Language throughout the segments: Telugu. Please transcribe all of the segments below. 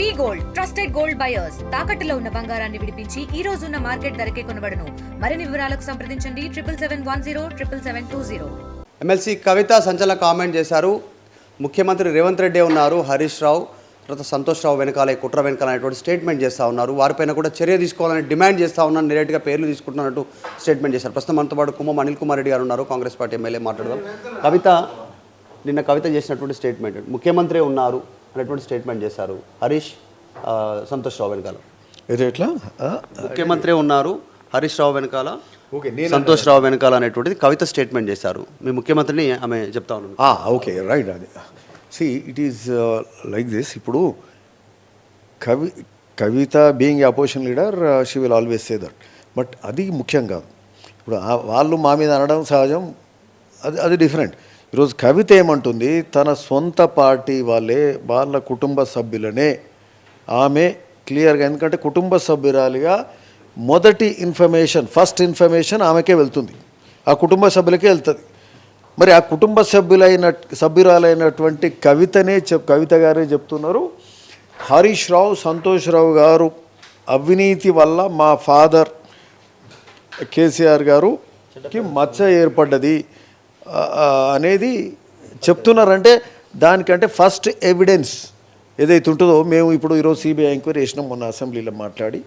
వి గోల్డ్ ట్రస్టెడ్ గోల్డ్ బయర్స్ తాకట్టులో ఉన్న బంగారాన్ని విడిపించి ఈ రోజు ఉన్న మార్కెట్ ధరకే కొనబడును. మరిన్ని వివరాలకు సంప్రదించండి 7771077720. ఎమ్మెల్సీ కవిత సంచలన కామెంట్ చేశారు. ముఖ్యమంత్రి రేవంత్ రెడ్డి ఉన్నారు, హరీష్ రావు తర్వాత సంతోష్ రావు వెనకాల కుట్ర వెనకాల అనేటువంటి స్టేట్మెంట్ చేస్తూ ఉన్నారు. వారిపైన కూడా చర్య తీసుకోవాలని డిమాండ్ చేస్తూ ఉన్నారు. డైరెక్ట్గా పేర్లు తీసుకుంటున్నట్టు స్టేట్మెంట్ చేశారు. ప్రస్తుతం మనతో పాటు కుమ్మం అనిల్ కుమార్ రెడ్డి గారు ఉన్నారు, కాంగ్రెస్ పార్టీ ఎమ్మెల్యే. మాట్లాడదాం. నిన్న కవిత చేసినటువంటి స్టేట్మెంట్, ముఖ్యమంత్రి ఉన్నారు అనేటువంటి స్టేట్మెంట్ చేశారు. హరీష్ సంతోష్ రావు వెనకాల ఎట్లా ముఖ్యమంత్రి ఉన్నారు, హరీష్ రావు వెనకాల సంతోష్ రావు వెనకాల అనేటువంటిది కవిత స్టేట్మెంట్ చేశారు. మీ ముఖ్యమంత్రిని ఆమె చెప్తా ఉన్నారు. Okay right. అది ఇట్ ఈస్ లైక్ దిస్. ఇప్పుడు Kavitha being opposition leader she will always say that. But అది ముఖ్యం కాదు. ఇప్పుడు వాళ్ళు మా మీద అనడం సహజం, అది డిఫరెంట్. ఈరోజు కవిత ఏమంటుంది, తన సొంత పార్టీ వాళ్ళ కుటుంబ సభ్యులనే ఆమె క్లియర్గా, ఎందుకంటే కుటుంబ సభ్యురాలిగా మొదటి ఫస్ట్ ఇన్ఫర్మేషన్ ఆమెకే వెళ్తుంది, ఆ కుటుంబ సభ్యులకే వెళ్తుంది. మరి ఆ కుటుంబ సభ్యురాలైనటువంటి కవిత గారే చెప్తున్నారు, హరీష్ రావు సంతోష్ రావు గారు అవినీతి వల్ల మా ఫాదర్ కేసీఆర్ గారుకి మచ్చ ఏర్పడ్డది అనేది చెప్తున్నారంటే, దానికంటే ఫస్ట్ ఎవిడెన్స్ ఏదైతే ఉంటుందో, మేము ఇప్పుడు ఈరోజు సిబిఐ ఎంక్వైరీ చేసినాం. మొన్న అసెంబ్లీలో మాట్లాడి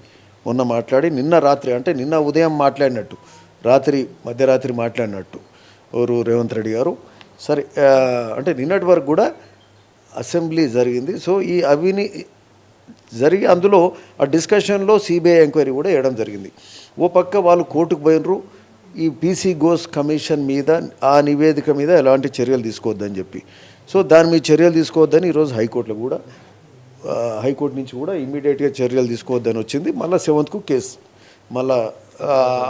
నిన్న రాత్రి, అంటే నిన్న ఉదయం మాట్లాడినట్టు, మధ్యరాత్రి మాట్లాడినట్టు ఎవరు రేవంత్ రెడ్డి గారు. సరే, అంటే నిన్నటి వరకు కూడా అసెంబ్లీ జరిగింది. సో ఈ జరిగి అందులో ఆ డిస్కషన్లో సిబిఐ ఎంక్వైరీ కూడా వేయడం జరిగింది. ఓ పక్క వాళ్ళు కోర్టుకు పోయినరు, ఈ పీసీ ఘోష్ కమిషన్ మీద, ఆ నివేదిక మీద ఎలాంటి చర్యలు తీసుకోవద్దని చెప్పి. సో దాని మీద చర్యలు తీసుకోవద్దని ఈరోజు హైకోర్టు నుంచి కూడా ఇమ్మీడియట్గా చర్యలు తీసుకోవద్దని వచ్చింది. మళ్ళీ 7th కేసు, మళ్ళీ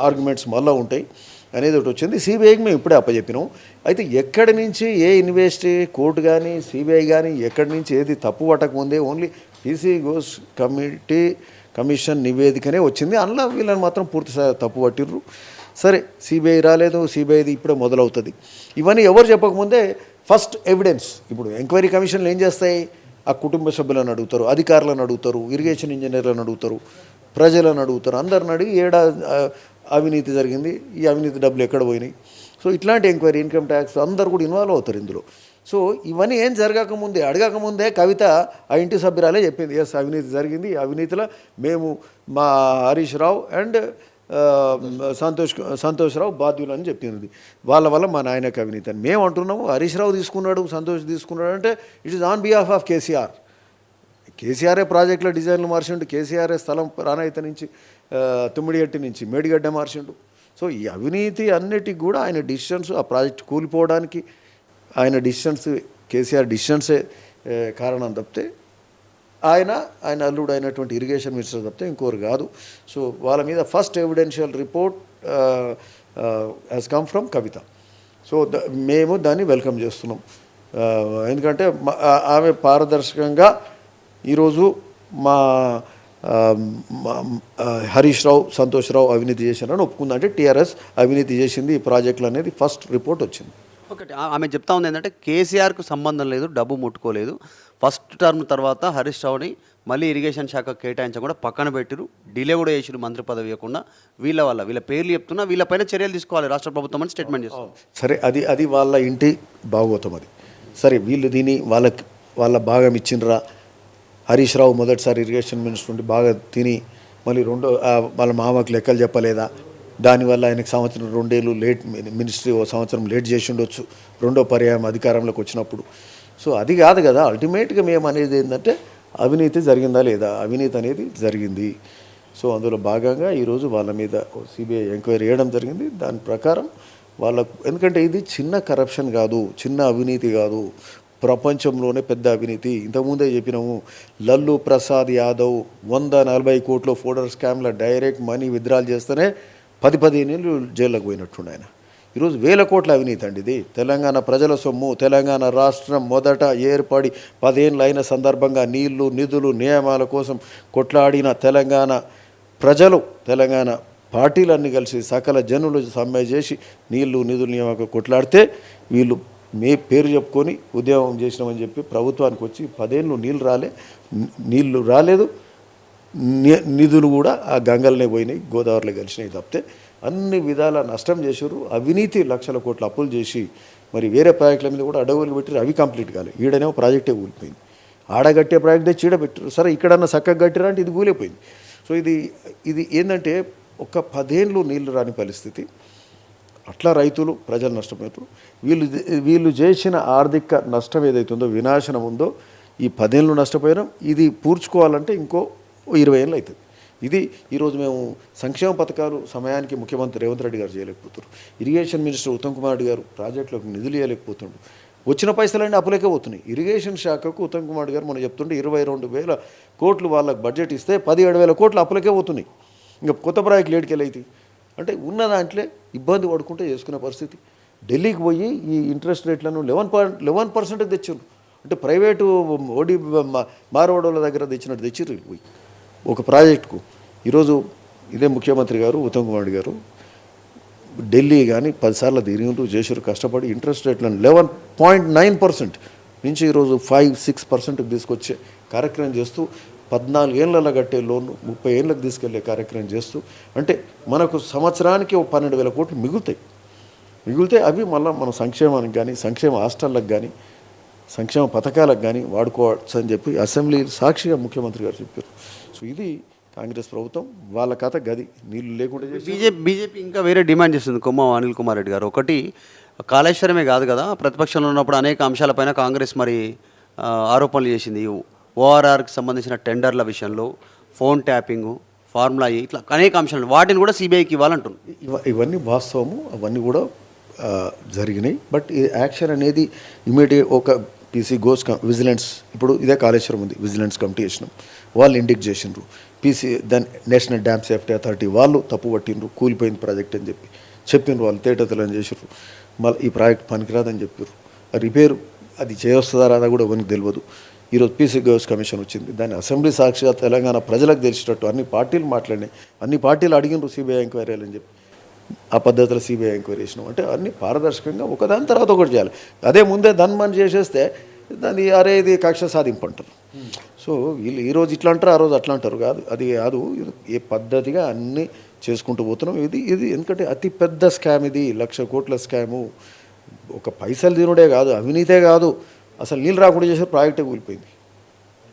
ఆర్గ్యుమెంట్స్ మళ్ళీ ఉంటాయి అనేది ఒకటి వచ్చింది. సిబిఐకి మేము ఇప్పుడే అప్పచెప్పినాం. అయితే ఎక్కడి నుంచి ఏ కోర్టు కానీ సిబిఐ కానీ ఎక్కడి నుంచి ఏది తప్పు పట్టకముందే ఓన్లీ పీసీ ఘోష్ కమిషన్ నివేదికనే వచ్చింది. అందులో వీళ్ళని మాత్రం పూర్తి తప్పు పట్టిర్రు. సరే, సిబిఐ రాలేదు, సిబిఐది ఇప్పుడే మొదలవుతుంది. ఇవన్నీ ఎవరు చెప్పకముందే ఫస్ట్ ఎవిడెన్స్. ఇప్పుడు ఎంక్వైరీ కమిషన్లు ఏం చేస్తాయి, ఆ కుటుంబ సభ్యులను అడుగుతారు, అధికారులను అడుగుతారు, ఇరిగేషన్ ఇంజనీర్లను అడుగుతారు, ప్రజలను అడుగుతారు, అందరిని అడిగి అవినీతి జరిగింది, ఈ అవినీతి డబ్బులు ఎక్కడ పోయినాయి. సో ఇట్లాంటి ఎంక్వైరీ, ఇన్కమ్ ట్యాక్స్ అందరు కూడా ఇన్వాల్వ్ అవుతారు ఇందులో. సో ఇవన్నీ ఏం అడగకముందే కవిత ఆ ఇంటి సభ్యురాలే చెప్పింది, ఎస్ అవినీతి జరిగింది, అవినీతిలో మేము మా హరీష్ రావు అండ్ సంతోష్ రావు బాధ్యులు అని చెప్పింది. వాళ్ళ వల్ల మా నాయనకి అవినీతి అని మేము అంటున్నాము. హరీష్ రావు తీసుకున్నాడు, సంతోష్ తీసుకున్నాడు అంటే it is on behalf of కేసీఆరే ప్రాజెక్టుల డిజైన్లు మార్చిండు, కేసీఆరే స్థలం రానైత నుంచి తుమ్మిడిగట్టి నుంచి మేడిగడ్డ మార్చిండు. సో ఈ అవినీతి అన్నిటికి కూడా ఆయన డిసిషన్స్, ఆ ప్రాజెక్ట్ కూలిపోవడానికి ఆయన డిసిషన్స్, కేసీఆర్ డిసిషన్సే కారణం తప్పితే ఆయన అల్లుడు అయినటువంటి ఇరిగేషన్ మినిస్టర్ తప్పితే ఇంకోరు కాదు. సో వాళ్ళ మీద first evidential report has come from Kavitha. So మేము దాన్ని వెల్కమ్ చేస్తున్నాం. ఎందుకంటే ఆమె పారదర్శకంగా ఈరోజు మా హరీష్ రావు సంతోష్ రావు అవినీతి చేశారని ఒప్పుకుందంటే టీఆర్ఎస్ అవినీతి చేసింది ఈ ప్రాజెక్టులు అనేది ఫస్ట్ రిపోర్ట్ వచ్చింది. ఒకటి ఆమె చెప్తా ఉంది ఏంటంటే, కేసీఆర్కు సంబంధం లేదు, డబ్బు ముట్టుకోలేదు, ఫస్ట్ టర్మ్ తర్వాత హరీష్ రావుని మళ్ళీ ఇరిగేషన్ శాఖ కేటాయించకుండా పక్కన పెట్టిరు, డిలే కూడా చేసిరు మంత్రి పదవి ఇవ్వకుండా. వీళ్ళ పేర్లు చెప్తున్నా, వీళ్ళపైన చర్యలు తీసుకోవాలి రాష్ట్ర ప్రభుత్వం అని స్టేట్మెంట్ చేస్తారు. సరే, అది వాళ్ళ ఇంటి భాగోతం. అది సరే, వీళ్ళు దీన్ని వాళ్ళ భాగం ఇచ్చిండ్రా. హరీష్ రావు మొదటిసారి ఇరిగేషన్ మినిస్టర్ ఉండి బాగా తిని మళ్ళీ వాళ్ళ మామకు లెక్కలు చెప్పలేదా, దానివల్ల ఆయనకు సంవత్సరం 2 ఏళ్ళు లేట్, మినిస్ట్రీ సంవత్సరం లేట్ చేసి ఉండొచ్చు రెండో పర్యాయం అధికారంలోకి వచ్చినప్పుడు. సో అది కాదు కదా. అల్టిమేట్గా మేము అనేది ఏంటంటే అవినీతి జరిగిందా లేదా, అవినీతి అనేది జరిగింది. సో అందులో భాగంగా ఈరోజు వాళ్ళ మీద సిబిఐ ఎంక్వైరీ చేయడం జరిగింది. దాని ప్రకారం ఎందుకంటే ఇది చిన్న కరప్షన్ కాదు, చిన్న అవినీతి కాదు, ప్రపంచంలోనే పెద్ద అవినీతి. ఇంతకుముందే చెప్పినాము, లల్లు ప్రసాద్ యాదవ్ 140 కోట్ల ఫోడర్ స్కామ్ల డైరెక్ట్ మనీ విత్డ్రాల్ చేస్తేనే 10-15 ఏళ్ళు జైల్లోకి పోయినట్టుండి ఆయన. ఈరోజు 1000 కోట్ల అవినీతి అండి ఇది. తెలంగాణ ప్రజల సొమ్ము. తెలంగాణ రాష్ట్రం మొదట ఏర్పడి 10 ఏళ్ళు అయిన సందర్భంగా నీళ్లు, నిధులు, నియమాల కోసం కొట్లాడిన తెలంగాణ ప్రజలు, తెలంగాణ పార్టీలన్నీ కలిసి సకల జనులు సమ్మె చేసి నీళ్లు, నిధులు, నియామక కొట్లాడితే వీళ్ళు పేరు చెప్పుకొని ఉద్యమం చేసినామని చెప్పి ప్రభుత్వానికి వచ్చి 10 ఏళ్ళు నీళ్లు రాలేదు, నిధులు కూడా ఆ గంగలనే పోయినాయి, గోదావరిలో కలిసినాయి తప్పితే అన్ని విధాల నష్టం చేశారు. అవినీతి లక్షల కోట్ల అప్పులు చేసి మరి వేరే ప్రాజెక్టుల మీద కూడా అడవులు పెట్టారు, అవి కంప్లీట్ కాలేదు. ఈడనేమో ప్రాజెక్టే కూలిపోయింది. ఆడగట్టే ప్రాజెక్ట్ తెచ్చి ఈడ పెట్టారు. సరే ఇక్కడన్నా చక్కగా కట్టిరా అంటే ఇది కూలిపోయింది. సో ఇది ఏంటంటే ఒక 10 ఏళ్ళు నీళ్లు రాని పరిస్థితి. అట్లా రైతులు ప్రజలు నష్టపోతారు. వీళ్ళు చేసిన ఆర్థిక నష్టం ఏదైతుందో, వినాశనం ఉందో, ఈ 10 ఏళ్ళు నష్టపోయినాం. ఇది పూడ్చుకోవాలంటే ఇంకో 20 ఏళ్ళు అవుతుంది. ఇది ఈరోజు మేము సంక్షేమ పథకాలు సమయానికి ముఖ్యమంత్రి రేవంత్ రెడ్డి గారు చేయలేకపోతున్నారు. ఇరిగేషన్ మినిస్టర్ ఉత్తమ్ కుమార్ రెడ్డి గారు ప్రాజెక్టులకు నిధులు ఇవ్వలేకపోతుండ్రు. వచ్చిన పైసలన్నీ అప్పులకే పోతున్నాయి. ఇరిగేషన్ శాఖకు ఉత్తమ్ కుమార్ గారు మనం చెప్తుంటే 22,000 కోట్లు వాళ్ళకి బడ్జెట్ ఇస్తే 17,000 కోట్లు అప్పులకే పోతున్నాయి. ఇంకా కొత్త ప్రాజెక్టులు ఏడుకెళ్ళి అవుతాయి అంటే ఉన్న దాంట్లో ఇబ్బంది పడుకుంటే చేసుకునే పరిస్థితి. ఢిల్లీకి పోయి ఈ ఇంట్రెస్ట్ రేట్లను 11% తెచ్చిండ్రు. అంటే ప్రైవేటు మారవాడోళ్ళ దగ్గర తెచ్చినట్టు తెచ్చిర్రు పోయి ఒక ప్రాజెక్టుకు. ఈరోజు ఇదే ముఖ్యమంత్రి గారు ఉత్తమ్ కుమార్ రెడ్డి గారు ఢిల్లీ కానీ 10 సార్లు తిరిగిండ్రు, చేసారు, కష్టపడి ఇంట్రెస్ట్ రేట్లను 11.9% నుంచి ఈరోజు 5-6% తీసుకొచ్చే కార్యక్రమం చేస్తూ 14 ఏళ్ళలో కట్టే లోన్ 30 ఏళ్ళకి తీసుకెళ్లే కార్యక్రమం చేస్తూ అంటే మనకు సంవత్సరానికి 12,000 కోట్లు మిగులుతాయి. అవి మళ్ళీ మన సంక్షేమానికి కానీ, సంక్షేమ హాస్టళ్ళకు కానీ, సంక్షేమ పథకాలకు కానీ వాడుకోవచ్చు అని చెప్పి అసెంబ్లీ సాక్షిగా ముఖ్యమంత్రి గారు చెప్పారు. సో ఇది కాంగ్రెస్ ప్రభుత్వం వాళ్ళ కథ గది. నీళ్లు లేకుండా బీజేపీ ఇంకా వేరే డిమాండ్ చేస్తుంది కొమ్మ అనిల్ కుమార్ రెడ్డి గారు. ఒకటి కాళేశ్వరమే కాదు కదా, ప్రతిపక్షంలో ఉన్నప్పుడు అనేక అంశాలపైన కాంగ్రెస్ మరి ఆరోపణలు చేసింది. ఓఆర్ఆర్కి సంబంధించిన టెండర్ల విషయంలో, ఫోన్ ట్యాపింగ్, ఫార్ములా ఇట్లా అనేక అంశాలు, వాటిని కూడా సిబిఐకి ఇవ్వాలంటుంది. ఇవన్నీ వాస్తవము, అవన్నీ కూడా జరిగినాయి. బట్ ఈ యాక్షన్ అనేది ఇమీడియట్ ఒక పీసీ గోస్ విజిలెన్స్, ఇప్పుడు ఇదే కాళేశ్వరం ఉంది, విజిలెన్స్ కమిటీ వేసినాం, వాళ్ళు ఇండిక్ట్ చేసిండ్రు. దాని నేషనల్ డ్యామ్ సేఫ్టీ అథారిటీ వాళ్ళు తప్పు పట్టిండ్రు, కూలిపోయింది ప్రాజెక్ట్ అని చెప్పిండ్రు, వాళ్ళు తేటతలని చేసిండ్రు. మళ్ళీ ఈ ప్రాజెక్ట్ పనికిరాదని చెప్పారు. రిపేరు అది చేయొస్తుందా రాదా కూడా ఎవరికి తెలియదు. ఈరోజు పీసీ గోస్ కమిషన్ వచ్చింది, దాన్ని అసెంబ్లీ సాక్షిగా తెలంగాణ ప్రజలకు తెలిసేటట్టు అన్ని పార్టీలు మాట్లాడినాయి, అన్ని పార్టీలు అడిగినారు సిబిఐ ఎంక్వైరీలు అని చెప్పి. ఆ పద్ధతిలో సిబిఐ ఎంక్వైరీ చేసినాం. అంటే అన్ని పారదర్శకంగా ఒకదాని తర్వాత ఒకటి చేయాలి. అదే ముందే ధన్మని చేసేస్తే దాన్ని అరే ఇది కక్ష సాధింపు అంటారు. సో వీళ్ళు ఈరోజు ఇట్లా అంటారు, ఆ రోజు అట్లా అంటారు. అది కాదు, ఏ పద్ధతిగా అన్నీ చేసుకుంటూ పోతున్నాం. ఇది ఎందుకంటే అతి పెద్ద స్కామ్, ఇది 1,00,000 కోట్ల స్కాము. ఒక పైసలు తినుడే కాదు, అవినీతే కాదు, అసలు నీళ్ళు రాకుండా చేసారు, ప్రాజెక్టే కూలిపోయింది,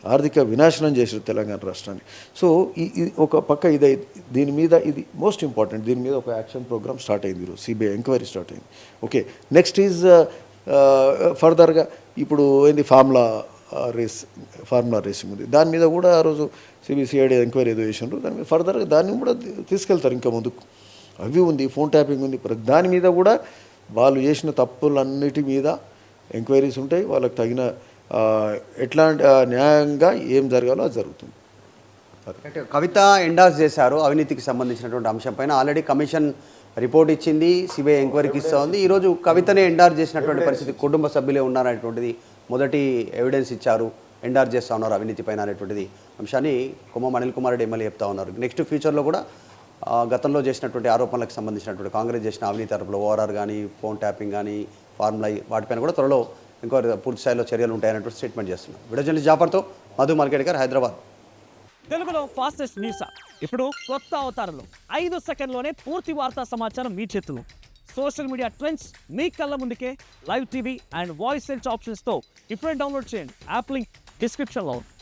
ఆర్థిక వినాశనం చేశారు తెలంగాణ రాష్ట్రాన్ని. సో ఒక పక్క దీని మీద ఇది మోస్ట్ ఇంపార్టెంట్. దీని మీద ఒక యాక్షన్ ప్రోగ్రామ్ స్టార్ట్ అయింది, ఈరోజు సిబిఐ ఎంక్వైరీ స్టార్ట్ అయింది. ఓకే, నెక్స్ట్ ఈజ్ ఫర్దర్గా ఇప్పుడు ఏంది ఫార్ములా రేసింగ్ ఉంది, దాని మీద కూడా ఆ రోజు సిబిసిఐడి ఎంక్వైరీ ఏదో చేసిండ్రు. దాని మీద ఫర్దర్గా దాన్ని కూడా తీసుకెళ్తారు ఇంకా ముందుకు. అవి ఉంది, ఫోన్ ట్యాపింగ్ ఉంది, దాని మీద కూడా వాళ్ళు చేసిన తప్పులన్నిటి మీద ఎంక్వైరీస్ ఉంటాయి. వాళ్ళకి తగిన ఎట్లాంటి న్యాయంగా ఏం జరగాలో అది జరుగుతుంది. కవిత ఎండార్స్ చేశారు అవినీతికి సంబంధించినటువంటి అంశంపైన. ఆల్రెడీ కమిషన్ రిపోర్ట్ ఇచ్చింది, సిబిఐ ఎంక్వైరీకి ఇస్తూ ఉంది. ఈరోజు కవితనే ఎండార్స్ చేసినటువంటి పరిస్థితి, కుటుంబ సభ్యులే ఉన్నారనేటువంటిది మొదటి ఎవిడెన్స్ ఇచ్చారు, ఎండార్స్ చేస్తూ ఉన్నారు అవినీతి పైన అనేటువంటిది అంశాన్ని కొమ్మ అనిల్ కుమార్ రెడ్డి ఎమ్మెల్యే చెప్తా ఉన్నారు. నెక్స్ట్ ఫ్యూచర్లో కూడా గతంలో చేసినటువంటి ఆరోపణలకు సంబంధించినటువంటి కాంగ్రెస్ చేసిన అవినీతి ఆరోపణలు, ఓఆర్ఆర్ కానీ, ఫోన్ ట్యాపింగ్ కానీ, ఫార్ములా వాటిపైన కూడా త్వరలో ఇంకో పూర్తి స్థాయిలో చర్యలు ఉంటాయన్నటువంటి స్టేట్మెంట్ చేస్తున్నారు. వీడియో జర్నలిస్ట్ జాఫర్తో మధు మార్కెట్కర్, హైదరాబాద్. తెలుగులో ఫాస్టెస్ట్ న్యూస్ ఇప్పుడు కొత్త అవతారంలో 5 సెకండ్లోనే పూర్తి వార్తా సమాచారం మీ చేతుల్లో. సోషల్ మీడియా ట్రెండ్స్ మీ కళ్ళ ముందుకే live TV and voice search ఆప్షన్స్తో ఇప్పుడే డౌన్లోడ్ చేయండి. యాప్ లింక్ డిస్క్రిప్షన్లో ఉంది.